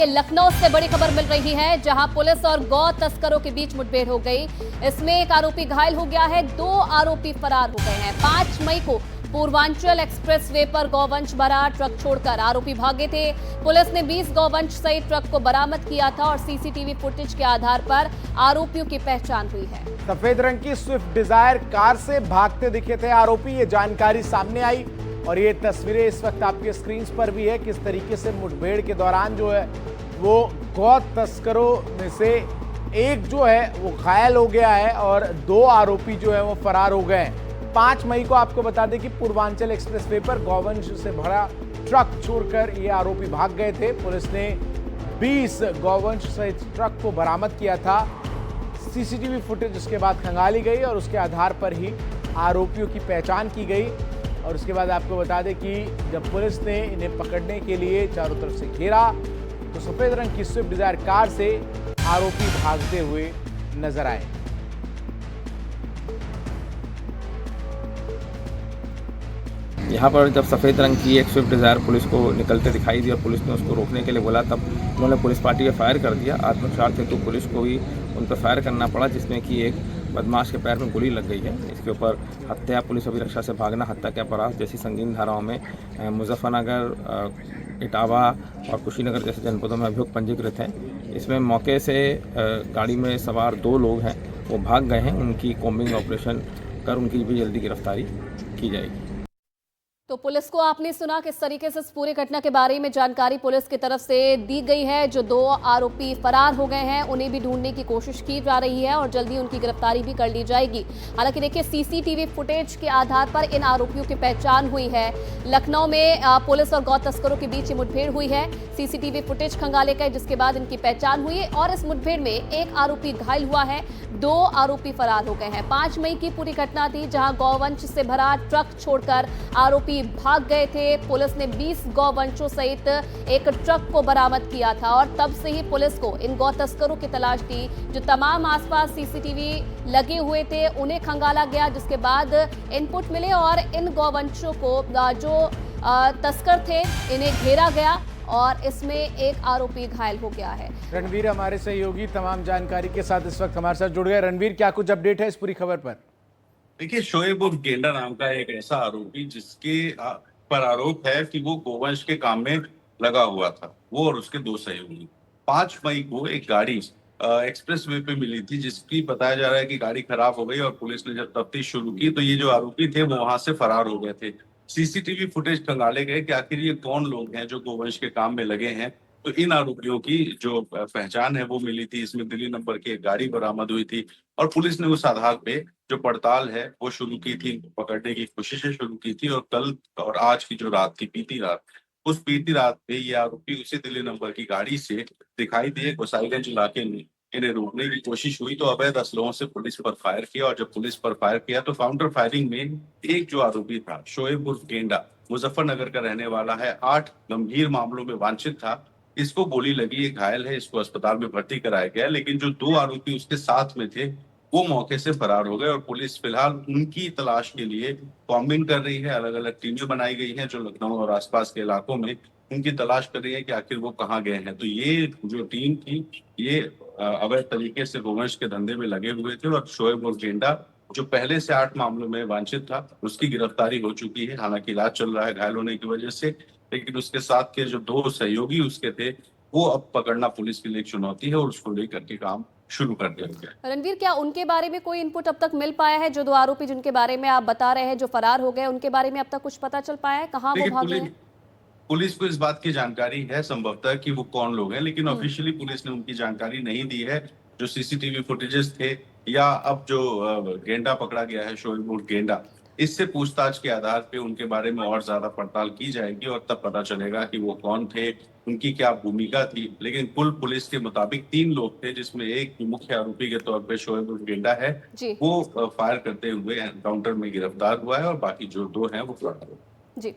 लखनऊ से बड़ी खबर मिल रही है, जहां पुलिस और गौ तस्करों के बीच मुठभेड़ हो गई। इसमें एक आरोपी घायल हो गया है, 2 आरोपी फरार हो गए हैं। 5 मई को पूर्वांचल एक्सप्रेसवे पर गौवंश भरा ट्रक छोड़कर आरोपी भागे थे। पुलिस ने 20 गौवंश सहित ट्रक को बरामद किया था और सीसीटीवी फुटेज के आधार पर आरोपियों की पहचान हुई है। सफेद रंग की स्विफ्ट डिजायर कार से भागते दिखे थे आरोपी, ये जानकारी सामने आई और ये तस्वीरें इस वक्त आपके स्क्रीन पर भी है। किस तरीके से मुठभेड़ के दौरान जो है वो गौ तस्करों में से एक जो है वो घायल हो गया है और 2 आरोपी जो है वो फरार हो गए हैं। 5 मई को आपको बता दें कि पूर्वांचल एक्सप्रेसवे पर गौवंश से भरा ट्रक छोड़कर ये आरोपी भाग गए थे। पुलिस ने 20 गौवंश सहित ट्रक को बरामद किया था। सीसीटीवी फुटेज उसके बाद खंगाली गई और उसके आधार पर ही आरोपियों की पहचान की गई। और उसके बाद आपको बता दें कि जब पुलिस ने इन्हें पकड़ने के लिए चारों तरफ से घेरा तो सफेद रंग की स्विफ्ट डिजायर कार से आरोपी भागते हुए नजर आए। यहाँ पर जब सफ़ेद रंग की एक स्विफ्ट डिज़ायर पुलिस को निकलते दिखाई दी और पुलिस ने उसको रोकने के लिए बोला, तब उन्होंने पुलिस पार्टी पे फायर कर दिया। आत्मरक्षा हेतु पुलिस को ही उन पर फायर करना पड़ा, जिसमें कि एक बदमाश के पैर में गोली लग गई है। इसके ऊपर हत्या, पुलिस अभिरक्षा से भागना, हत्या के अपराध जैसी संगीन धाराओं में मुजफ्फरनगर, इटावा और कुशीनगर जैसे जनपदों में अभियोग पंजीकृत हैं। इसमें मौके से गाड़ी में सवार 2 लोग हैं, वो भाग गए हैं। उनकी कॉम्बिंग ऑपरेशन कर उनकी भी जल्दी गिरफ्तारी की जाएगी। तो पुलिस को आपने सुना किस तरीके से इस पूरी घटना के बारे में जानकारी पुलिस की तरफ से दी गई है। जो 2 आरोपी फरार हो गए हैं उन्हें भी ढूंढने की कोशिश की जा रही है और जल्दी उनकी गिरफ्तारी भी कर ली जाएगी। हालांकि देखिए, सीसीटीवी फुटेज के आधार पर इन आरोपियों की पहचान हुई है। लखनऊ में पुलिस और गौ तस्करों के बीच मुठभेड़ हुई है। सीसीटीवी फुटेज खंगाले गए, जिसके बाद इनकी पहचान हुई है और इस मुठभेड़ में एक आरोपी घायल हुआ है, 2 आरोपी फरार हो गए हैं। 5 मई की पूरी घटना थी, जहां गौवंश से भरा ट्रक छोड़कर आरोपी भाग गए थे। पुलिस ने 20 गौवंशों सहित एक ट्रक को बरामद किया था और तब से ही पुलिस को इन गौ तस्करों की तलाश थी। जो तमाम आसपास सीसीटीवी लगे हुए थे उन्हें खंगाला गया, जिसके बाद इनपुट मिले और इन गौवंशों को जो तस्कर थे इन्हें घेरा गया और इसमें एक आरोपी घायल हो गया है। रणवीर हमारे सहयोगी तमाम जानकारी के साथ इस वक्त हमारे साथ जुड़ गए। रणवीर, क्या कुछ अपडेट है इस पूरी खबर पर? देखिए, शोएब उर्फ गेंडा नाम का एक ऐसा आरोपी जिसके पर आरोप है कि वो गोवंश के काम में लगा हुआ था, वो और उसके 2 सहयोगी। 5 मई को एक गाड़ी एक्सप्रेस वे पे मिली थी, जिसकी बताया जा रहा है कि गाड़ी खराब हो गई और पुलिस ने जब तफ्तीश शुरू की तो ये जो आरोपी थे वो वहां से फरार हो गए थे। सीसीटीवी फुटेज खंगाले गए कि आखिर ये कौन लोग हैं जो गोवंश के काम में लगे हैं। तो इन आरोपियों की जो पहचान है वो मिली थी। इसमें दिल्ली नंबर की एक गाड़ी बरामद हुई थी और पुलिस ने उस आधार पे जो पड़ताल है वो शुरू की थी, पकड़ने की कोशिशें शुरू की थी। और कल और आज की जो रात थी, बीती रात, उस बीती रात पे ये आरोपी उसी दिल्ली नंबर की गाड़ी से दिखाई दिए। गोसाईगंज इलाके में इन्हें रोकने की कोशिश हुई तो अवैध असलहों से पुलिस पर फायर किया और जब पुलिस पर फायर किया तो काउंटर फायरिंग में एक जो आरोपी था, शोएब उर्फ गेंडा, मुजफ्फरनगर का रहने वाला है, 8 गंभीर मामलों में वांछित था। इसको गोली लगी, ये घायल है, इसको अस्पताल में भर्ती कराया गया। लेकिन जो 2 आरोपी उसके साथ में थे वो मौके से फरार हो गए और पुलिस फिलहाल उनकी तलाश के लिए कॉम्बिंग कर रही है। अलग अलग टीमें बनाई गई हैं जो लखनऊ और आसपास के इलाकों में उनकी तलाश कर रही है कि आखिर वो कहाँ गए हैं। तो ये जो टीम थी ये अवैध तरीके से गोवंश के धंधे में लगे हुए थे और शोएब और गेंडा, जो पहले से 8 मामलों में वांछित था, उसकी गिरफ्तारी हो चुकी है। हालांकि इलाज चल रहा है घायल होने की वजह से, लेकिन उसके साथ के जो 2 सहयोगी उसके थे वो अब पकड़ना पुलिस के लिए एक चुनौती है और उसको लेकर के काम शुरू कर दिया गया। रणवीर, क्या उनके बारे में कोई इनपुट अब तक मिल पाया है? जो 2 आरोपी जिनके बारे में आप बता रहे हैं जो फरार हो गए, उनके बारे में अब तक कुछ पता चल पाया है? कहाँ वो भागे हैं? पुलिस को इस बात की जानकारी है संभवतः कि वो कौन लोग हैं, लेकिन ऑफिशियली पुलिस ने उनकी जानकारी नहीं दी है। जो सीसीटीवी फुटेजेस थे या अब जो गेंडा पकड़ा गया है, शोएब उर्फ गेंडा, इससे पूछताछ के आधार पे उनके बारे में और ज्यादा पड़ताल की जाएगी और तब पता चलेगा कि वो कौन थे, उनकी क्या भूमिका थी। लेकिन कुल पुलिस के मुताबिक 3 लोग थे, जिसमें एक मुख्य आरोपी के तौर पे शोएब उर्फ गेंडा है, वो फायर करते हुए एनकाउंटर में गिरफ्तार हुआ है और बाकी जो 2 हैं वो फरार हुए। जी।